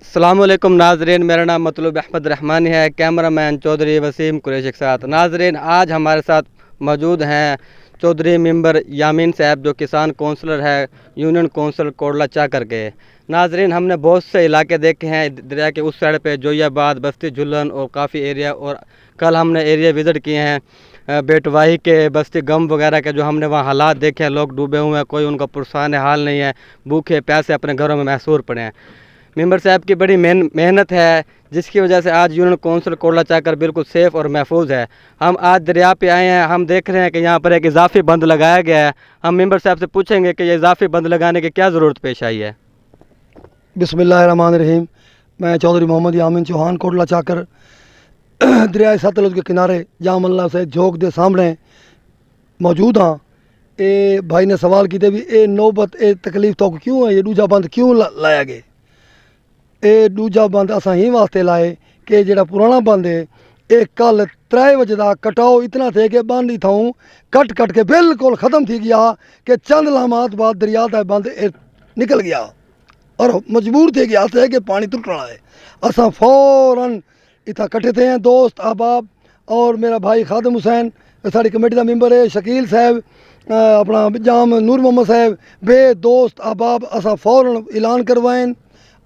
السلام علیکم ناظرین، میرا نام مطلوب احمد رحمانی ہے، کیمرہ مین چودھری وسیم قریشی کے ساتھ۔ ناظرین، آج ہمارے ساتھ موجود ہیں چودھری ممبر یامین صاحب، جو کسان کونسلر ہے یونین کونسل کوڑلا چاکر کے۔ ناظرین، ہم نے بہت سے علاقے دیکھے ہیں دریا کے اس سائڈ پہ، جوئی آباد، بستی جھلن اور کافی ایریا، اور کل ہم نے ایریا وزٹ کیے ہیں بیٹواہی کے، بستی گم وغیرہ کے، جو ہم نے وہاں حالات دیکھے ہیں۔ لوگ ڈوبے ہوئے ہیں، کوئی ان کا پرسان حال نہیں ہے، بھوکے پیاسے اپنے گھروں میں محصور پڑے ہیں۔ ممبر صاحب کی بڑی محنت ہے، جس کی وجہ سے آج یونین کونسل کوڑلا چاکر بالکل سیف اور محفوظ ہے۔ ہم آج دریا پہ آئے ہیں، ہم دیکھ رہے ہیں کہ یہاں پر ایک اضافی بند لگایا گیا ہے۔ ہم ممبر صاحب سے پوچھیں گے کہ یہ اضافی بند لگانے کی کیا ضرورت پیش آئی ہے۔ بسم اللہ الرحمن الرحیم۔ میں چودھری محمد یامین چوہان کوڑلا چاکر دریائے ستلج کے کنارے جام اللہ سے جھوک دے سامنے موجود ہاں۔ اے بھائی نے سوال کیتے بھی اے نوبت اے تکلیف تو کیوں ہے، یہ دوجا بند کیوں لایا گئے؟ اے دوجا بند اساں ہی واسطے لائے کہ جڑا پرانا بند ہے اے کل 3 بجے دا کٹاؤ اتنا تھے کہ بند اتھاؤں کٹ کے بالکل ختم تھی گیا کہ چند لمحات بعد دریا دا بند نکل گیا اور مجبور تھے گیا تھے کہ پانی ٹوٹ رہا ہے۔ اساں فوراً اتنا کٹھے تھے ہیں، دوست احباب اور میرا بھائی خادم حسین ساری کمیٹی کا ممبر ہے، شکیل صاحب، اپنا جام نور محمد صاحب، بے دوست احباب اساں فوراً اعلان کروائیں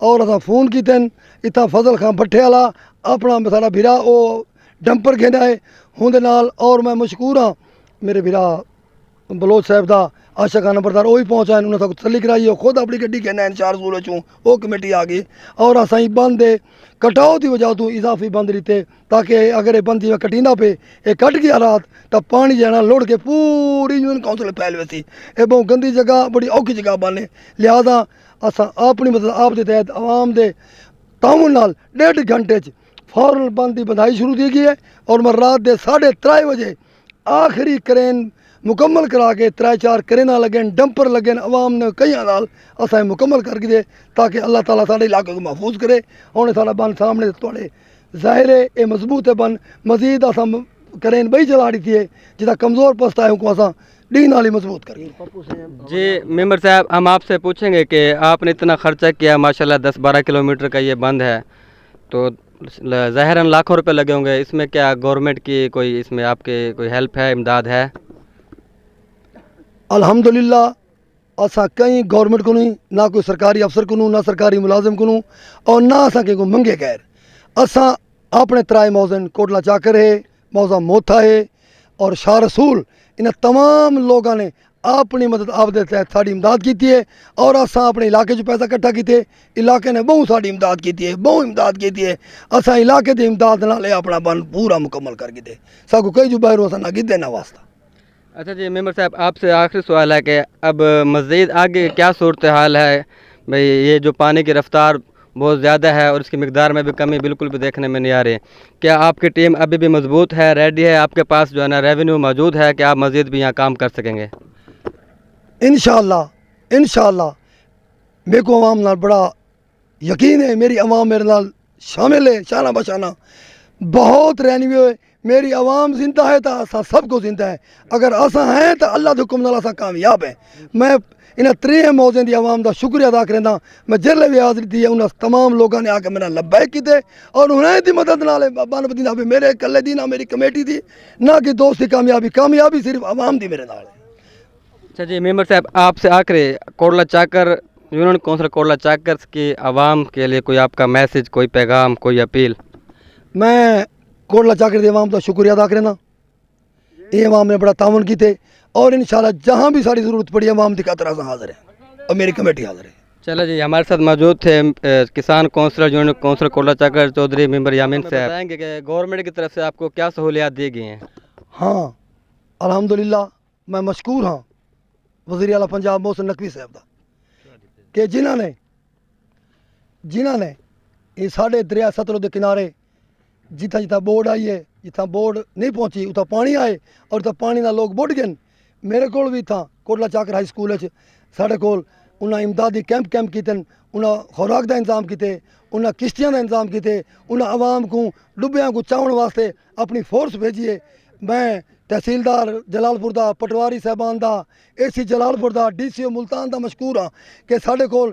اور اساں فون کیتن۔ اتنا فضل خان بھٹے والا اپنا سارا بھیرا او ڈمپر گھندا ہے ہوندے نال، اور میں مشکور ہاں میرے بھیرا بلوچ صاحب دا عاشقہ نمبردار وہی پہنچا، انہوں نے تسلی کرائی، خود اپنی گڈی کہنا ہے چار سولے چوں وہ کمیٹی آ گئی اور اساں بند دے کٹاؤ دی وجہ تو اضافی بند دیتے تاکہ اگر یہ بند کٹیندا پہ یہ کٹ گیا رات تو پانی جانا لوڑ کے پوری یونین کونسل پھیل ویسی۔ یہ بہت گندی جگہ، بڑی اوکھی جگہ بنے، لہذا اساں اپنی مطلب آپ دے تحت عوام دے تعاون نال 1.5 گھنٹے فوراً بند کی بندائی شروع کی گئی ہے اور میں رات دے 3:30 بجے آخری کرین مکمل کرا کے 3-4 کرینا لگن، ڈمپر لگن، عوام نے کئی نال اساں مکمل کر کے دے تاکہ اللہ تعالیٰ سارے علاقے کو محفوظ کرے۔ اور سارا بن سامنے تھوڑے ظاہر ہے یہ مضبوط ہے بن، مزید اساں کرین بئی چلا رہی تھی جتا کمزور پستا ہے کو اساں ڈی نالی مضبوط کر۔ جی ممبر صاحب، ہم آپ سے پوچھیں گے کہ آپ نے اتنا خرچہ کیا، ماشاءاللہ 10-12 کلومیٹر کا یہ بند ہے، تو ظاہراً لاکھوں روپے لگے ہوں گے، اس میں کیا گورنمنٹ کی کوئی اس میں آپ کے کوئی ہیلپ ہے، امداد ہے؟ الحمدللہ اساں کہیں گورنمنٹ کو نہیں، نہ کوئی سرکاری افسر کو نہ سرکاری ملازم کو اور نہ اساں کے کو منگے خیر۔ اساں اپنے ترائے موزن کوڑلا چاکر ہے، موزہ موتھا ہے اور شاہ رسول، ان تمام لوگوں نے اپنی مدد آپ دے تحت ساری امداد کیتی ہے اور اساں اپنے علاقے جو پیسہ کٹھا کیتے، علاقے نے بہت ساری امداد کیتی ہے، بہت امداد کیتی ہے۔ اساں علاقے دی امداد نال اپنا بن پورا مکمل کر کے ساکو کئی جو باہروں اساں نہ گدے نہ واسطہ۔ اچھا جی ممبر صاحب، آپ سے آخری سوال ہے کہ اب مزید آگے کیا صورتحال ہے؟ بھئی یہ جو پانی کی رفتار بہت زیادہ ہے اور اس کی مقدار میں بھی کمی بالکل بھی دیکھنے میں نہیں آ رہی، کیا آپ کی ٹیم ابھی بھی مضبوط ہے، ریڈی ہے، آپ کے پاس جو ہے نا ریونیو موجود ہے کہ آپ مزید بھی یہاں کام کر سکیں گے؟ انشاءاللہ میرے کو عوام نال بڑا یقین ہے، میری عوام میرے نال شامل ہے شانہ بشانہ، بہت رینیو ہے۔ میری عوام زندہ ہے تو اساں سب کو زندہ ہے، اگر اساں ہیں تو اللہ دے حکم نال اساں کامیاب ہیں۔ میں انہاں 3 موزن دی عوام دا شکریہ ادا کرنا، میں جلے بھی حاضری دی ہے انہاں تمام لوگوں نے آ کے میرا لبیک کیتے اور انہیں دی مدد نال بن بدینہ بھی میرے کلے دی نہ میری کمیٹی دی نہ کہ دوست کی کامیابی صرف عوام دی میرے نال ہے۔ اچھا جی ممبر صاحب، آپ سے آخری کوڑلا چاکر یونین کونسل کوڑلا چاکر کی عوام کے لیے کوئی آپ کا میسج، کوئی پیغام، کوئی اپیل؟ میں کوڑلا چاکر دی عوام کا شکریہ ادا کرنا، یہ عوام نے بڑا تعاون کیتے اور انشاءاللہ جہاں بھی ساری ضرورت پڑی عوام دی خاطر اساں حاضر ہیں اور میری کمیٹی حاضر ہے۔ چلو جی، ہمارے ساتھ موجود تھے کسان کونسلر یونین کونسلر کوڑلا چاکر چودھری ممبر یامین صاحب۔ بتائیں گے کہ گورنمنٹ کی طرف سے آپ کو کیا سہولیات دی گئی ہیں؟ ہاں الحمدللہ میں مشکور ہاں وزیر اعلیٰ پنجاب محسن نقوی صاحب دا کہ جنہاں نے یہ ساڑھے دریا ستلج دے کنارے جتھا بورڈ آئی ہے، جتھا بورڈ نہیں پہنچی اتھا پانی آئے اور اتھا پانی نہ لوگ بڑھ گئے۔ میرے کول بھی تھا کوڑلا چاکر ہائی سکول ساڑھے کول انہاں امدادی کیمپ کیتے، انہاں خوراک دا انتظام کیتے، انہاں کشتیاں دا انتظام کیتے، انہاں عوام کو ڈبیاں کو چاؤن واسطے اپنی فورس بھیجیے۔ میں تحصیلدار جلال پور دا، پٹواری صاحبان دا، اے سی جلال پور دا، ڈی سی او ملتان دا مشکور ہاں کہ ساڑھے کول